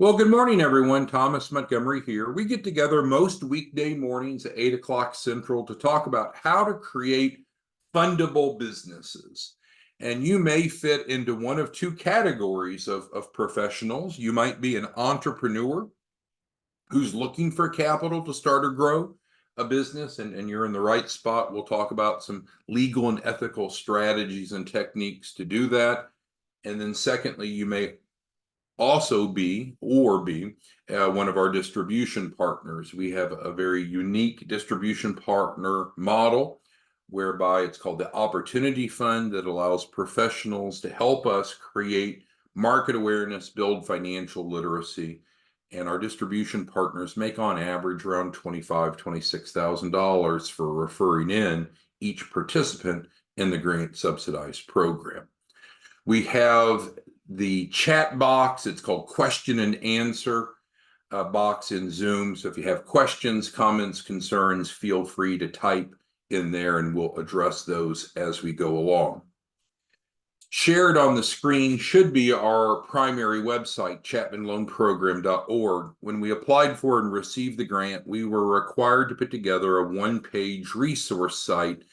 Well, good morning, everyone. Thomas Montgomery here. We get together most weekday mornings at 8 o'clock Central to talk about how to create fundable businesses. And you may fit into one of two categories of professionals. You might be an entrepreneur who's looking for capital to start or grow a business, and you're in the right spot. We'll talk about some legal and ethical strategies and techniques to do that. And then secondly, you may also be one of our distribution partners. We have a very unique distribution partner model whereby it's called the Opportunity Fund that allows professionals to help us create market awareness, build financial literacy. And our distribution partners make on average around $25,000, $26,000 for referring in each participant in the grant subsidized program. We have the chat box. It's called question and answer box in Zoom. So if you have questions, comments, concerns, feel free to type in there and we'll address those as we go along. Shared on the screen should be our primary website, chapmanloanprogram.org. When we applied for and received the grant, we were required to put together a one-page resource site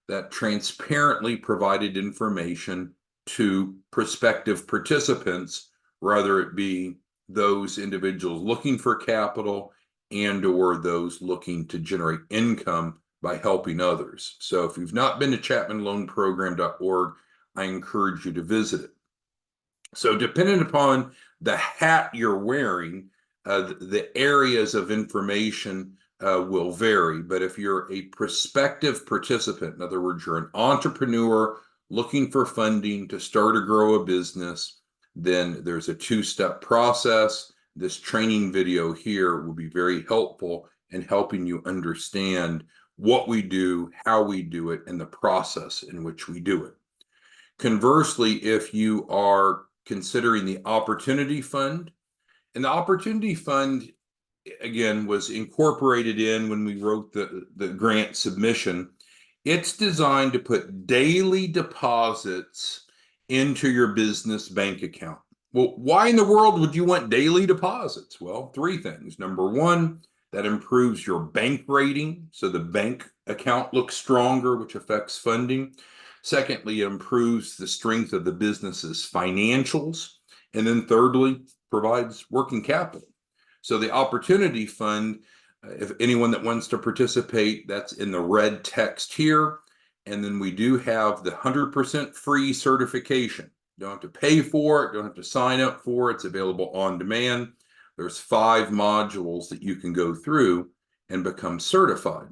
that transparently provided information to prospective participants, whether it be those individuals looking for capital and or those looking to generate income by helping others. So if you've not been to chapmanloanprogram.org, I encourage you to visit it. So depending upon the hat you're wearing, the areas of information will vary. But if you're a prospective participant, in other words, you're an entrepreneur looking for funding to start or grow a business, then there's a two-step process. This training video here will be very helpful in helping you understand what we do, how we do it, and the process in which we do it. Conversely, if you are considering the Opportunity Fund, and the Opportunity Fund, again, was incorporated in when we wrote the grant submission. It's designed to put daily deposits into your business bank account. Well, why in the world would you want daily deposits? Well, three things. Number one, that improves your bank rating, so the bank account looks stronger, which affects funding. Secondly, it improves the strength of the business's financials. And then thirdly, provides working capital. So the Opportunity Fund, if anyone that wants to participate, that's in the red text here. And then we do have the 100% free certification. You don't have to pay for it, don't have to sign up for it. It's available on demand. There's 5 modules that you can go through and become certified.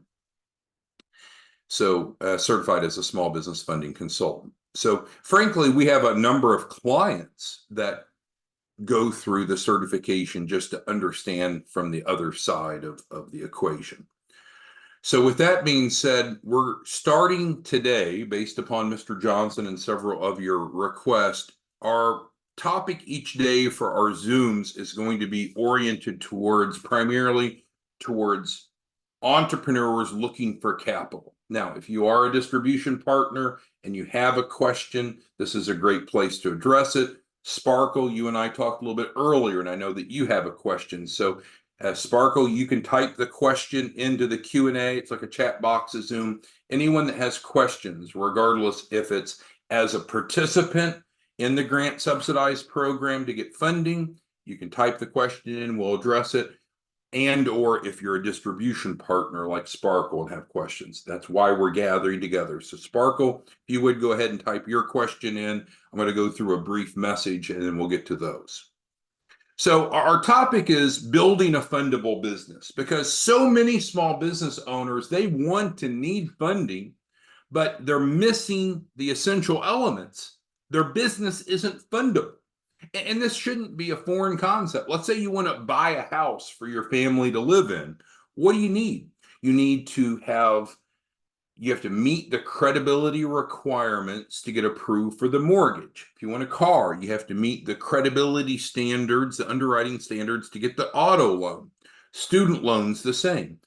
So certified as a small business funding consultant. So frankly, we have a number of clients that go through the certification just to understand from the other side of the equation. So with that being said, we're starting today, based upon Mr. Johnson and several of your requests. Our topic each day for our Zooms is going to be oriented primarily towards entrepreneurs looking for capital. Now, if you are a distribution partner and you have a question, this is a great place to address it. Sparkle, you and I talked a little bit earlier, and I know that you have a question. So Sparkle, you can type the question into the Q&A. It's like a chat box of Zoom. Anyone that has questions, regardless if it's as a participant in the grant subsidized program to get funding, you can type the question in, we'll address it. And or if you're a distribution partner like Sparkle and have questions, that's why we're gathering together. So Sparkle, if you would go ahead and type your question in, I'm going to go through a brief message and then we'll get to those. So our topic is building a fundable business, because so many small business owners, they want to need funding, but they're missing the essential elements. Their business isn't fundable. And this shouldn't be a foreign concept. Let's say you want to buy a house for your family to live in. What do you need? You have to meet the credibility requirements to get approved for the mortgage. If you want a car, you have to meet the credibility standards, the underwriting standards to get the auto loan. Student loans, the same.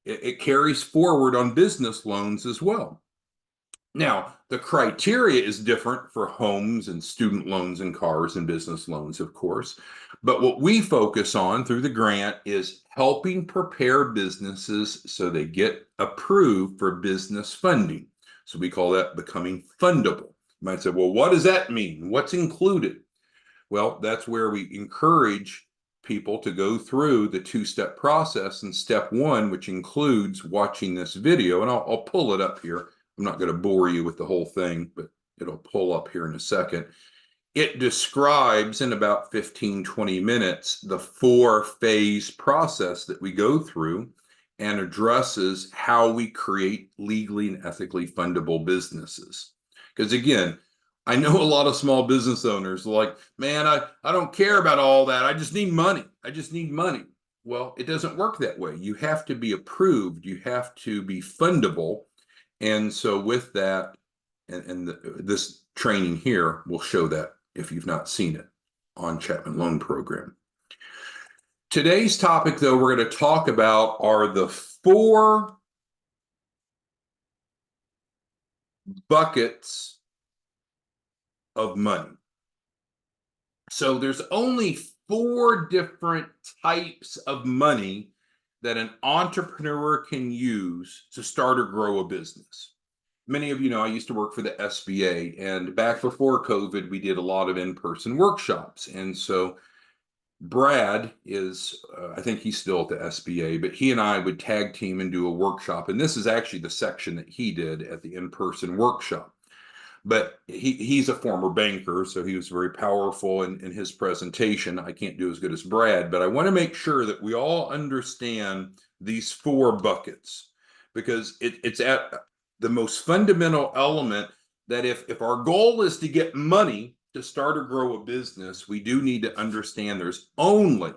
It carries forward on business loans as well. Now, The criteria is different for homes and student loans and cars and business loans, of course. But what we focus on through the grant is helping prepare businesses so they get approved for business funding. So we call that becoming fundable. You might say, well, what does that mean? What's included? Well, that's where we encourage people to go through the two-step process. And step one, which includes watching this video, and I'll pull it up here. I'm not going to bore you with the whole thing, but it'll pull up here in a second. It describes in about 15, 20 minutes the 4-phase process that we go through and addresses how we create legally and ethically fundable businesses. Because again, I know a lot of small business owners are like, man, I don't care about all that. I just need money. I just need money. Well, it doesn't work that way. You have to be approved. You have to be fundable. And so with that, this training here will show that if you've not seen it on Chapman Loan Program. Today's topic, though, we're going to talk about are the 4 buckets of money. So there's only 4 different types of money that an entrepreneur can use to start or grow a business. Many of you know I used to work for the SBA, and back before COVID, we did a lot of in-person workshops. And so Brad is, I think he's still at the SBA, but he and I would tag team and do a workshop. And this is actually the section that he did at the in-person workshop. But he's a former banker, so he was very powerful in his presentation. I can't do as good as Brad, but I want to make sure that we all understand these 4 buckets, because it's at the most fundamental element that if our goal is to get money to start or grow a business, we do need to understand there's only,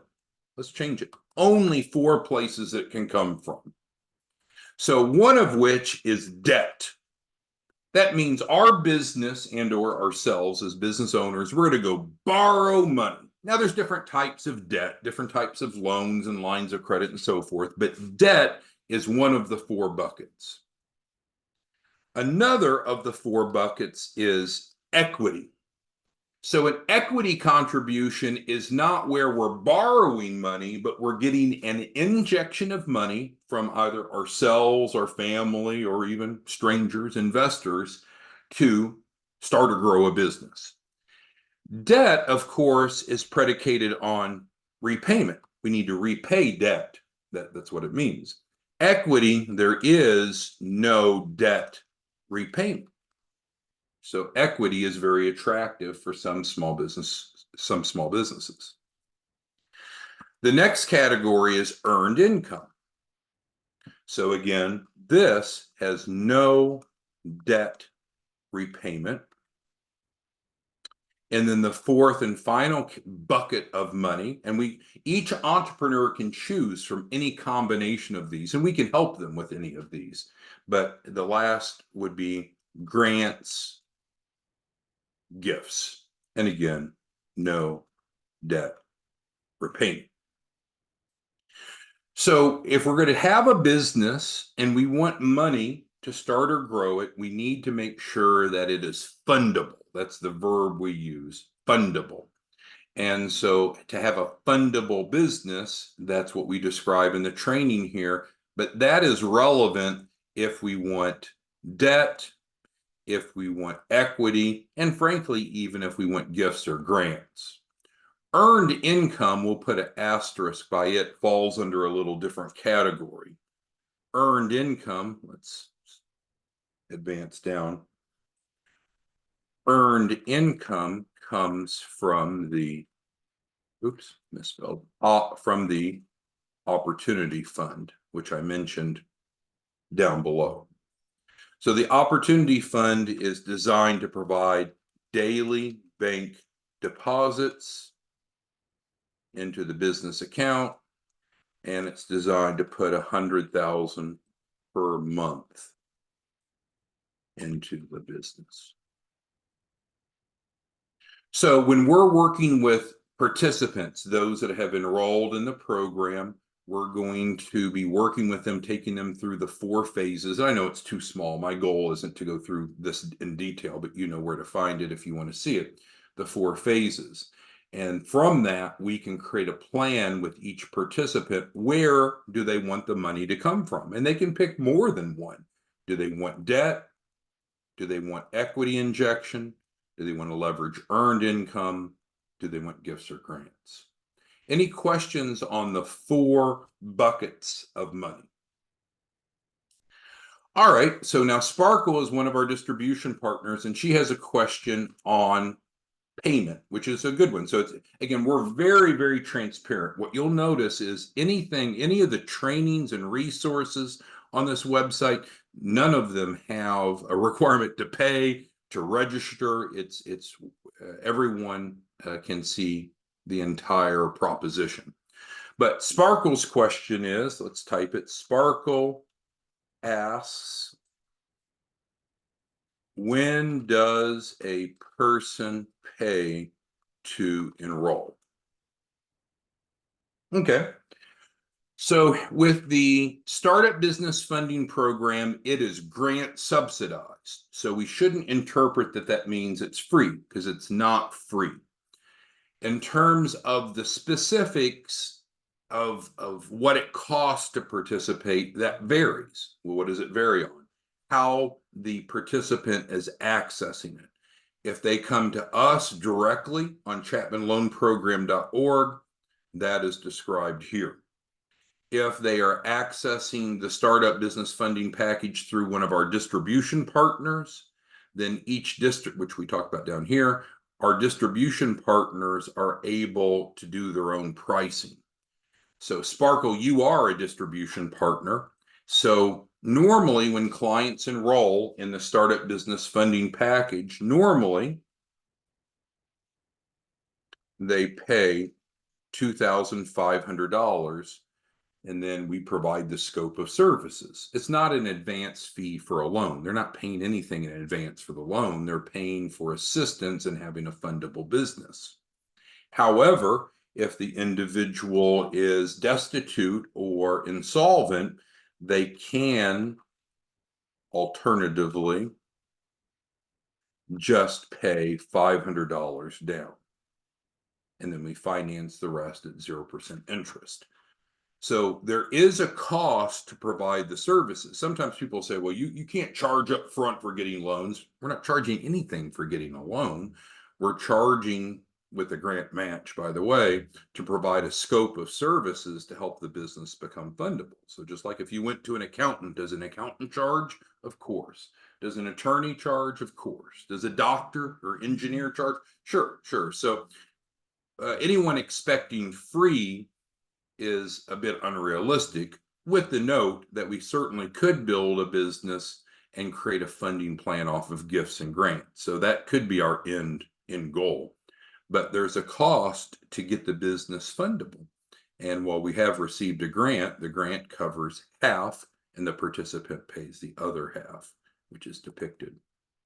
let's change it, only 4 places that can come from. So one of which is debt. That means our business and or ourselves as business owners, we're going to go borrow money. Now, there's different types of debt, different types of loans and lines of credit and so forth, but debt is one of the 4 buckets. Another of the 4 buckets is equity. So an equity contribution is not where we're borrowing money, but we're getting an injection of money from either ourselves, our family, or even strangers, investors, to start or grow a business. Debt, of course, is predicated on repayment. We need to repay debt. That's what it means. Equity, there is no debt repayment. So equity is very attractive for some small businesses. The next category is earned income. So again, this has no debt repayment. And then the 4th and final bucket of money, and each entrepreneur can choose from any combination of these, and we can help them with any of these. But the last would be grants, gifts, and again, no debt repayment. So if we're going to have a business and we want money to start or grow it, we need to make sure that it is fundable. That's the verb we use, fundable. And so to have a fundable business, that's what we describe in the training here, but that is relevant if we want debt, if we want equity, and frankly, even if we want gifts or grants. Earned income, we'll put an asterisk by it, falls under a little different category. Earned income, let's advance down. Earned income comes from the, oops, misspelled, from the Opportunity Fund, which I mentioned down below. So the Opportunity Fund is designed to provide daily bank deposits into the business account, and it's designed to put $100,000 per month into the business. So when we're working with participants, those that have enrolled in the program, We're going to be working with them, taking them through the 4 phases. I know it's too small. My goal isn't to go through this in detail, but you know where to find it if you want to see it, the 4 phases. And from that, we can create a plan with each participant. Where do they want the money to come from? And they can pick more than one. Do they want debt? Do they want equity injection? Do they want to leverage earned income? Do they want gifts or grants? Any questions on the 4 buckets of money? All right, so now Sparkle is one of our distribution partners, and she has a question on payment, which is a good one. So it's, again, we're very, very transparent. What you'll notice is any of the trainings and resources on this website, none of them have a requirement to pay, to register. It's everyone can see the entire proposition. But Sparkle's question is, let's type it. Sparkle asks, when does a person pay to enroll? Okay. So with the Startup Business Funding Program, it is grant subsidized. So we shouldn't interpret that means it's free, because it's not free. In terms of the specifics of what it costs to participate, that varies. Well, what does it vary on? How the participant is accessing it. If they come to us directly on chapmanloanprogram.org, that is described here. If they are accessing the Startup Business Funding Package through one of our distribution partners, then each district, which we talked about down here, our distribution partners are able to do their own pricing. So Sparkle, you are a distribution partner. So normally when clients enroll in the Startup Business Funding Package, normally they pay $2,500, and then we provide the scope of services. It's not an advance fee for a loan. They're not paying anything in advance for the loan. They're paying for assistance in having a fundable business. However, if the individual is destitute or insolvent, they can alternatively just pay $500 down, and then we finance the rest at 0% interest. So there is a cost to provide the services. Sometimes people say, well, you can't charge up front for getting loans. We're not charging anything for getting a loan. We're charging with the grant match, by the way, to provide a scope of services to help the business become fundable. So just like if you went to an accountant, does an accountant charge? Of course. Does an attorney charge? Of course. Does a doctor or engineer charge? Sure. So anyone expecting free is a bit unrealistic, with the note that we certainly could build a business and create a funding plan off of gifts and grants. So that could be our end goal. But there's a cost to get the business fundable. And while we have received a grant, the grant covers half and the participant pays the other half, which is depicted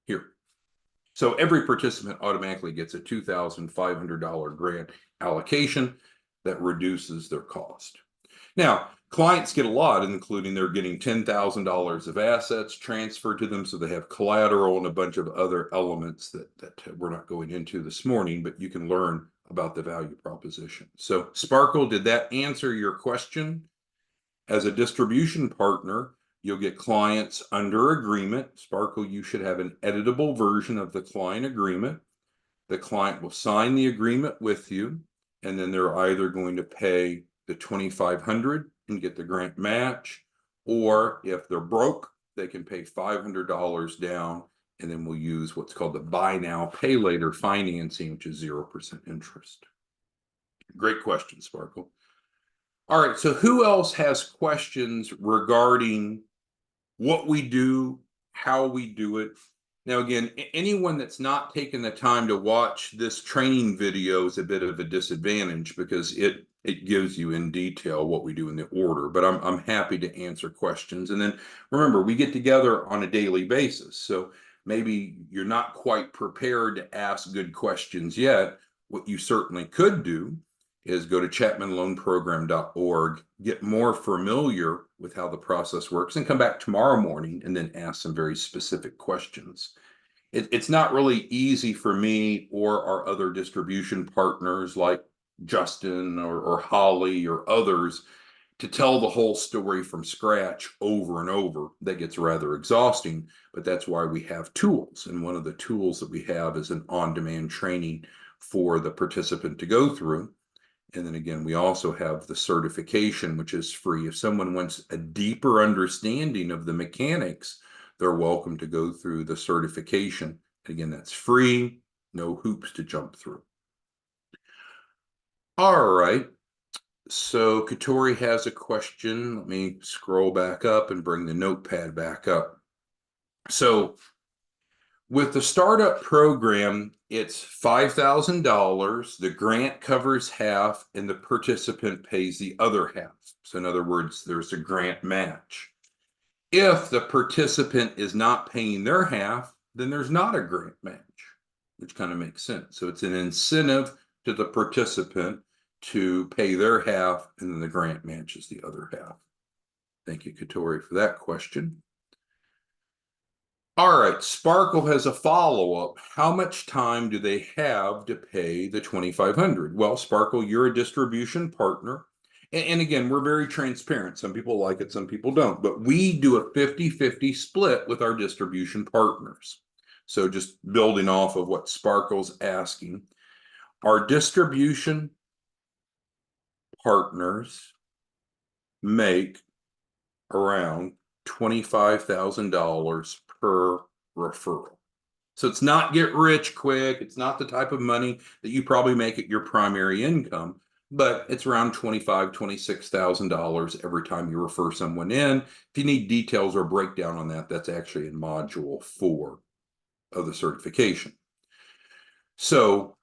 here. So every participant automatically gets a $2,500 grant allocation that reduces their cost. Now, clients get a lot, including they're getting $10,000 of assets transferred to them, so they have collateral and a bunch of other elements that we're not going into this morning, but you can learn about the value proposition. So Sparkle, did that answer your question? As a distribution partner, you'll get clients under agreement. Sparkle, you should have an editable version of the client agreement. The client will sign the agreement with you, and then they're either going to pay the $2,500 and get the grant match, or if they're broke, they can pay $500 down, and then we'll use what's called the buy now, pay later financing, which is 0% interest. Great question, Sparkle. All right, so who else has questions regarding what we do, how we do it? Now, again, anyone that's not taken the time to watch this training video is a bit of a disadvantage, because it gives you in detail what we do in the order, but I'm happy to answer questions. And then remember, we get together on a daily basis. So maybe you're not quite prepared to ask good questions yet. What you certainly could do is go to chapmanloanprogram.org, get more familiar with how the process works, and come back tomorrow morning and then ask some very specific questions. It's not really easy for me or our other distribution partners like Justin or Holly or others to tell the whole story from scratch over and over. That gets rather exhausting, but that's why we have tools. And one of the tools that we have is an on-demand training for the participant to go through. And then again, we also have the certification, which is free. If someone wants a deeper understanding of the mechanics, they're welcome to go through the certification. Again, that's free, no hoops to jump through. All right. So Katori has a question. Let me scroll back up and bring the notepad back up. So with the startup program, it's $5,000. The grant covers half and the participant pays the other half. So in other words, there's a grant match. If the participant is not paying their half, then there's not a grant match, which kind of makes sense. So it's an incentive to the participant to pay their half, and then the grant matches the other half. Thank you, Katori, for that question. All right, Sparkle has a follow-up. How much time do they have to pay the $2,500? Well, Sparkle, you're a distribution partner. And again, we're very transparent. Some people like it, some people don't. But we do a 50-50 split with our distribution partners. So just building off of what Sparkle's asking, our distribution partners make around $25,000 per referral. So it's not get rich quick. It's not the type of money that you probably make at your primary income, but it's around $25,000, $26,000 every time you refer someone in. If you need details or breakdown on that, that's actually in module 4 of the certification. So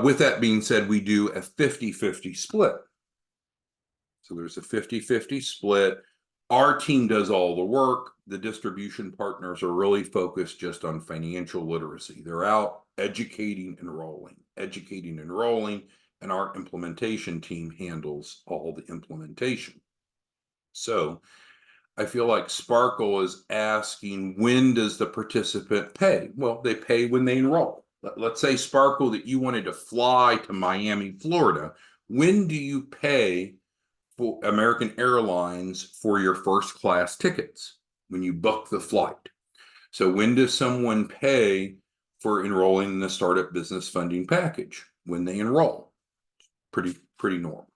with that being said, we do a 50-50 split. So there's a 50-50 split. Our team does all the work. The distribution partners are really focused just on financial literacy. They're out educating, enrolling, and our implementation team handles all the implementation. So I feel like Sparkle is asking, when does the participant pay? Well, they pay when they enroll. Let's say, Sparkle, that you wanted to fly to Miami, Florida. When do you pay for American Airlines for your first class tickets? When you book the flight. So when does someone pay for enrolling in the startup business funding package? When they enroll. Pretty normal.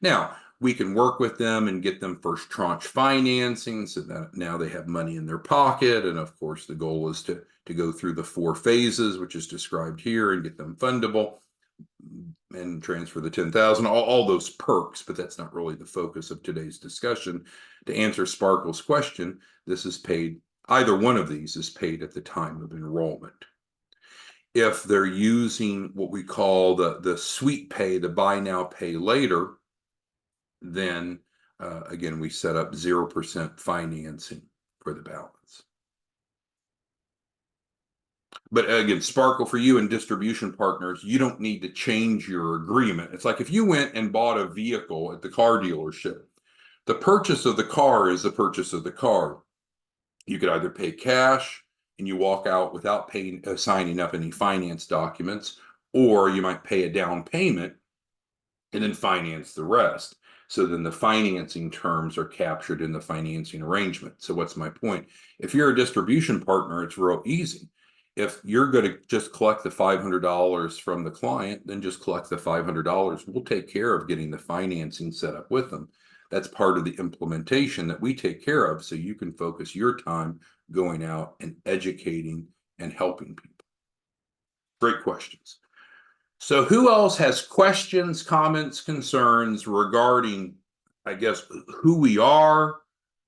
Now, we can work with them and get them first tranche financing so that now they have money in their pocket. And of course, the goal is to go through the 4 phases, which is described here, and get them fundable and transfer the 10,000, all those perks, but that's not really the focus of today's discussion. To answer Sparkle's question, this is paid, either one of these is paid at the time of enrollment. If they're using what we call the sweet pay, the buy now, pay later, then again, we set up 0% financing for the balance. But again, Sparkle, for you and distribution partners, you don't need to change your agreement. It's like if you went and bought a vehicle at the car dealership, the purchase of the car is the purchase of the car. You could either pay cash and you walk out without paying, signing up any finance documents, or you might pay a down payment and then finance the rest. So then the financing terms are captured in the financing arrangement. So what's my point? If you're a distribution partner, it's real easy. If you're going to just collect the $500 from the client, then just collect the $500. We'll take care of getting the financing set up with them. That's part of the implementation that we take care of, so you can focus your time going out and educating and helping people. Great questions. So who else has questions, comments, concerns regarding, I guess, who we are,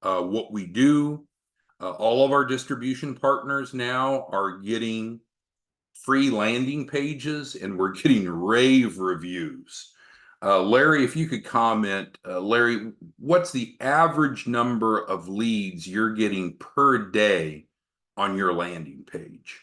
what we do? All of our distribution partners now are getting free landing pages, and we're getting rave reviews. Larry, if you could comment, Larry, what's the average number of leads you're getting per day on your landing page?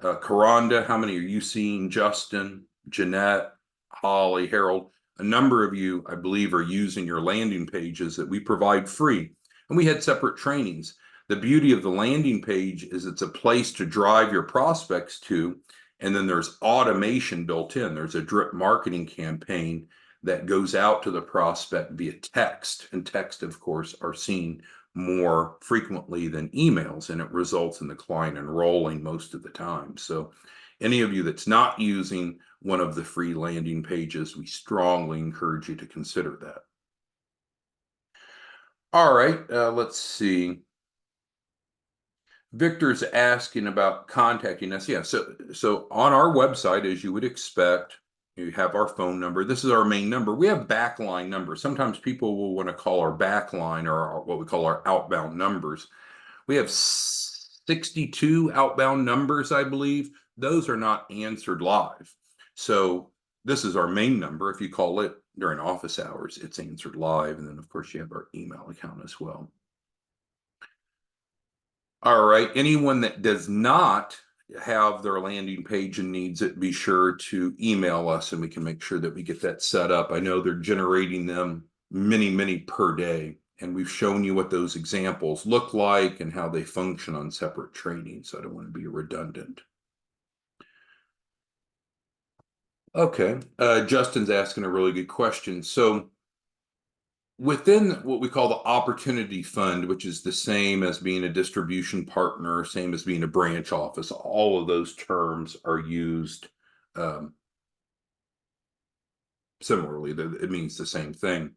Karonda, how many are you seeing? Justin, Jeanette, Holly, Harold, a number of you, I believe, are using your landing pages that we provide free. And we had separate trainings. The beauty of the landing page is it's a place to drive your prospects to, and then there's automation built in. There's a drip marketing campaign that goes out to the prospect via text, and text, of course, are seen more frequently than emails, and it results in the client enrolling most of the time. So any of you that's not using one of the free landing pages, we strongly encourage you to consider that. All right, let's see. Victor's asking about contacting us. Yeah, so on our website, as you would expect, you have our phone number. This is our main number. We have backline numbers. Sometimes people will want to call our backline or what we call our outbound numbers. We have 62 outbound numbers, I believe. Those are not answered live. So this is our main number. If you call it during office hours, it's answered live. And then, of course, you have our email account as well. All right. Anyone that does not have their landing page and needs it, be sure to email us and we can make sure that we get that set up. I know they're generating them many per day, and we've shown you what those examples look like and how they function on separate trainings. So I don't want to be redundant. Okay. Justin's asking a really good question. So within what we call the opportunity fund, which is the same as being a distribution partner, same as being a branch office, all of those terms are used similarly. It means the same thing.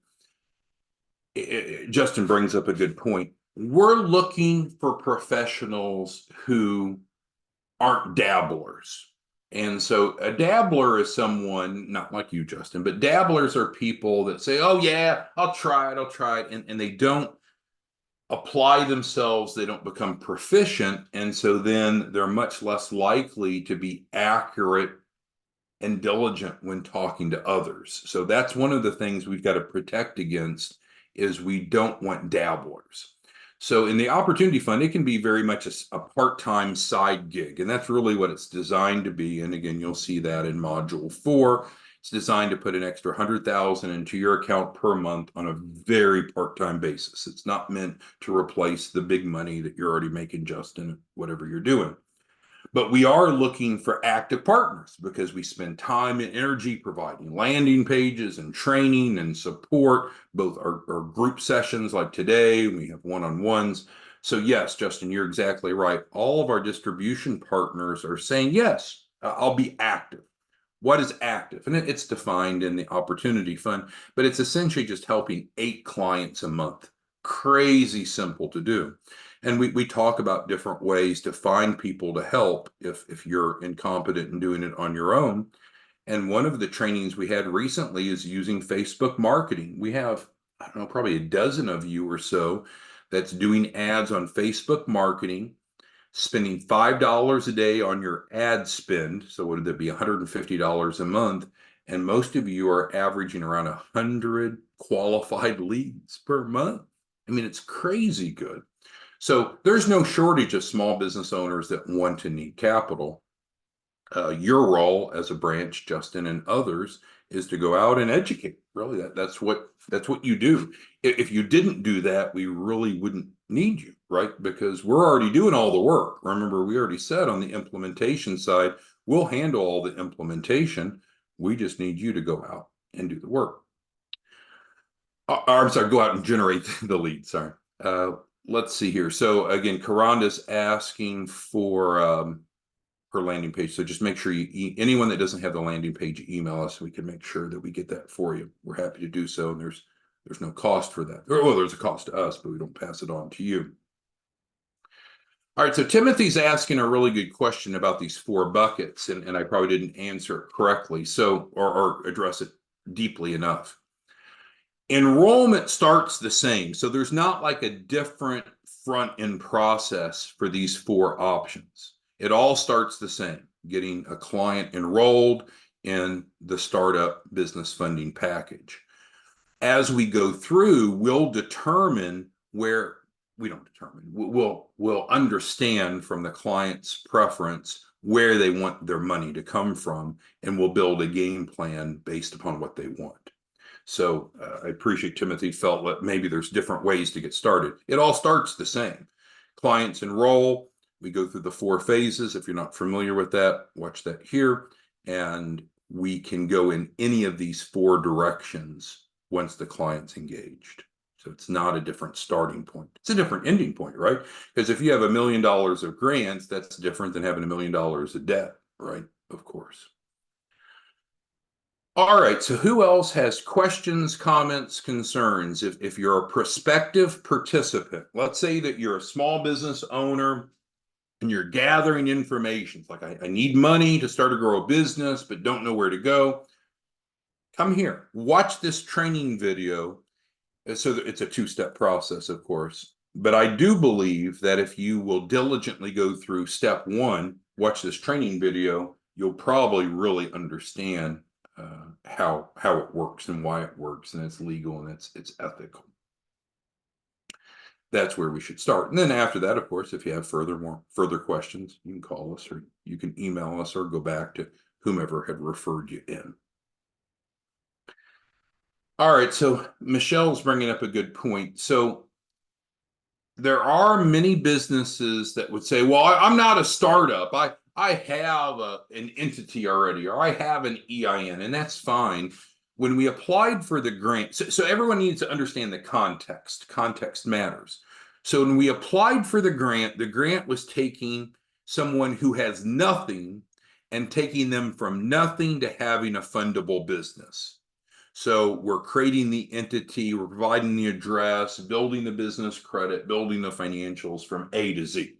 Justin brings up a good point. We're looking for professionals who aren't dabblers. And so a dabbler is someone, not like you, Justin, but dabblers are people that say, oh, yeah, I'll try it. And they don't apply themselves, they don't become proficient. And so then they're much less likely to be accurate and diligent when talking to others. So that's one of the things we've got to protect against is we don't want dabblers. So in the opportunity fund, it can be very much a part-time side gig, and that's really what it's designed to be. And again, you'll see that in module 4. It's designed to put an extra 100,000 into your account per month on a very part-time basis. It's not meant to replace the big money that you're already making, Justin, whatever you're doing. But we are looking for active partners because we spend time and energy providing landing pages and training and support, both our group sessions like today, we have one-on-ones. So yes, Justin, you're exactly right. All of our distribution partners are saying, yes, I'll be active. What is active? And it's defined in the opportunity fund, but it's essentially just helping 8 clients a month. Crazy simple to do. And we talk about different ways to find people to help if you're incompetent in doing it on your own. And one of the trainings we had recently is using Facebook marketing. We have, I don't know, probably a dozen of you or so that's doing ads on Facebook marketing, spending $5 a day on your ad spend. So what would that be? $150 a month. And most of you are averaging around 100 qualified leads per month. I mean, it's crazy good. So there's no shortage of small business owners that want and need capital. Your role as a branch, Justin, and others is to go out and educate. Really, that's what you do. If you didn't do that, we really wouldn't need you, right? Because we're already doing all the work. Remember, we already said on the implementation side, we'll handle all the implementation. We just need you to go out and do the work. I'm sorry, go out and generate the lead. Sorry. Let's see here. So again, Karanda's asking for her landing page. So just make sure anyone that doesn't have the landing page, email us. So we can make sure that we get that for you. We're happy to do so. And there's no cost for that. Well, there's a cost to us, but we don't pass it on to you. All right. So Timothy's asking a really good question about these 4 buckets, and I probably didn't answer it correctly. So, or address it deeply enough. Enrollment starts the same. So there's not like a different front end process for these 4 options. It all starts the same, getting a client enrolled in the startup business funding package. As we go through, we'll determine where we don't determine. We'll understand from the client's preference where they want their money to come from, and we'll build a game plan based upon what they want. So I appreciate Timothy felt that maybe there's different ways to get started. It all starts the same. Clients enroll. We go through the 4 phases. If you're not familiar with that, watch that here. And we can go in any of these 4 directions once the client's engaged. So it's not a different starting point. It's a different ending point, right? Because if you have $1 million of grants, that's different than having $1 million of debt, right? Of course. All right, so who else has questions, comments, concerns? If you're a prospective participant, let's say that you're a small business owner and you're gathering information. It's like, I need money to start or grow a business, but don't know where to go. Come here, watch this training video. So it's a 2-step process, of course. But I do believe that if you will diligently go through step 1, watch this training video, you'll probably really understand how it works and why it works, and it's legal and it's ethical. That's where we should start. And then after that, of course, if you have further questions, you can call us or you can email us or go back to whomever had referred you in. All right, so Michelle's bringing up a good point. So there are many businesses that would say, well, I'm not a startup. I have an entity already, or I have an EIN, and that's fine. When we applied for the grant, so everyone needs to understand the context. Context matters. So when we applied for the grant was taking someone who has nothing and taking them from nothing to having a fundable business. So we're creating the entity, we're providing the address, building the business credit, building the financials from A to Z.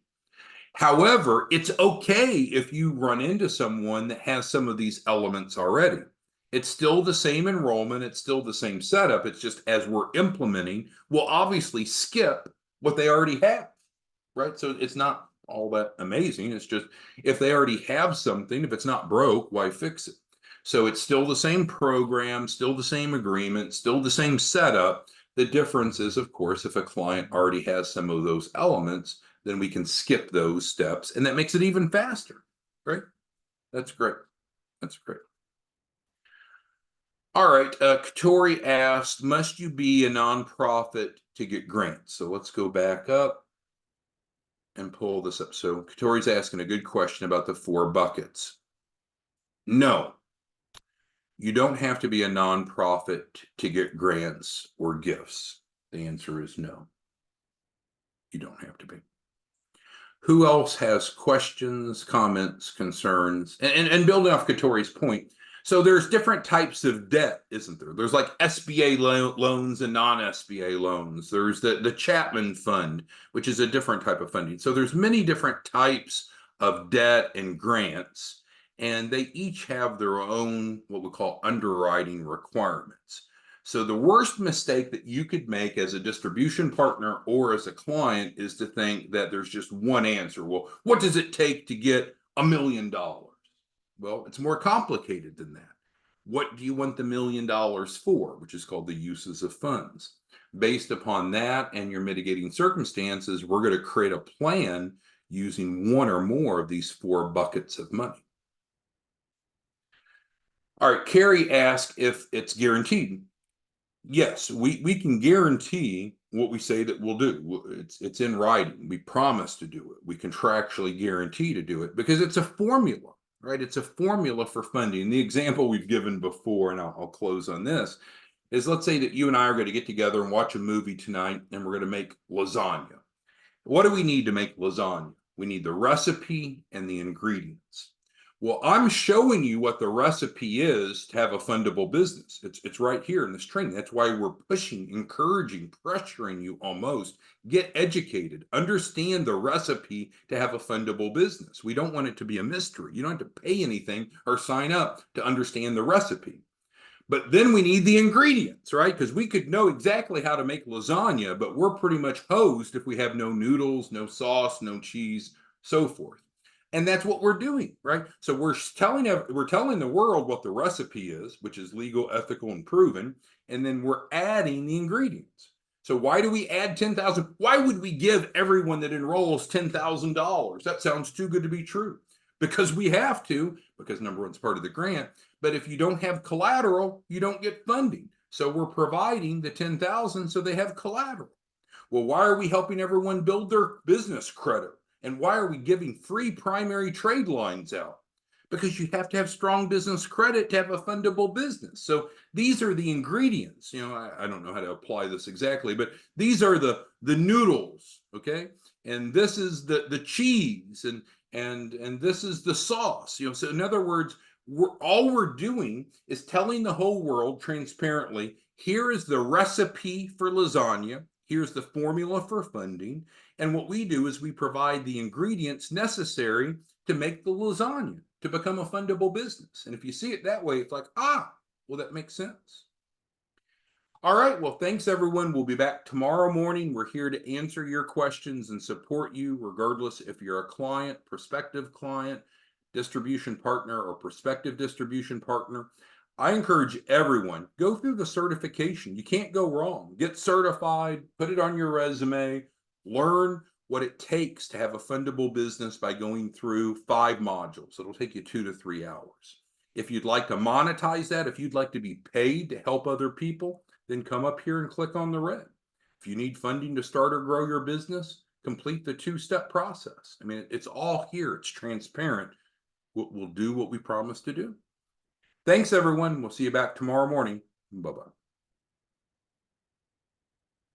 However, it's okay if you run into someone that has some of these elements already. It's still the same enrollment, it's still the same setup. It's just as we're implementing, we'll obviously skip what they already have, right? So it's not all that amazing. It's just if they already have something, if it's not broke, why fix it? So it's still the same program, still the same agreement, still the same setup. The difference is, of course, if a client already has some of those elements, then we can skip those steps, and that makes it even faster, right? That's great. That's great. All right, Katori asked, must you be a nonprofit to get grants? So let's go back up and pull this up. So Katori's asking a good question about the 4 buckets. No. You don't have to be a nonprofit to get grants or gifts. The answer is no. You don't have to be. Who else has questions, comments, concerns? And building off Katori's point, so there's different types of debt, isn't there? There's like SBA loans and non-SBA loans. There's the Chapman Fund, which is a different type of funding. So there's many different types of debt and grants, and they each have their own, what we call underwriting requirements. So the worst mistake that you could make as a distribution partner or as a client is to think that there's just one answer. Well, what does it take to get $1 million? Well, it's more complicated than that. What do you want the $1 million for? Which is called the uses of funds. Based upon that and your mitigating circumstances, we're going to create a plan using one or more of these 4 buckets of money. All right, Carrie asked if it's guaranteed. Yes, we can guarantee what we say that we'll do. It's in writing. We promise to do it. We contractually guarantee to do it because it's a formula, right? It's a formula for funding. The example we've given before, and I'll close on this, is let's say that you and I are going to get together and watch a movie tonight, and we're going to make lasagna. What do we need to make lasagna? We need the recipe and the ingredients. Well, I'm showing you what the recipe is to have a fundable business. It's right here in this training. That's why we're pushing, encouraging, pressuring you almost. Get educated. Understand the recipe to have a fundable business. We don't want it to be a mystery. You don't have to pay anything or sign up to understand the recipe. But then we need the ingredients, right? Because we could know exactly how to make lasagna, but we're pretty much hosed if we have no noodles, no sauce, no cheese, so forth. And that's what we're doing, right? So we're telling the world what the recipe is, which is legal, ethical, and proven, and then we're adding the ingredients. So why do we add 10,000? Why would we give everyone that enrolls $10,000? That sounds too good to be true. Because we have to, because number 1, it's part of the grant. But if you don't have collateral, you don't get funding. So we're providing the 10,000 so they have collateral. Well, why are we helping everyone build their business credit? And why are we giving free primary trade lines out? Because you have to have strong business credit to have a fundable business. So these are the ingredients. I don't know how to apply this exactly, but these are the noodles, okay? And this is the cheese, and this is the sauce. So in other words, all we're doing is telling the whole world transparently, here is the recipe for lasagna. Here's the formula for funding. And what we do is we provide the ingredients necessary to make the lasagna, to become a fundable business. And if you see it that way, it's like, well, that makes sense. All right. Well, thanks, everyone. We'll be back tomorrow morning. We're here to answer your questions and support you, regardless if you're a client, prospective client, distribution partner, or prospective distribution partner. I encourage everyone, go through the certification. You can't go wrong. Get certified, put it on your resume, learn what it takes to have a fundable business by going through 5 modules. It'll take you 2 to 3 hours. If you'd like to monetize that, if you'd like to be paid to help other people, then come up here and click on the red. If you need funding to start or grow your business, complete the 2-step process. I mean, it's all here. It's transparent. We'll do what we promised to do. Thanks, everyone. We'll see you back tomorrow morning. Bye-bye.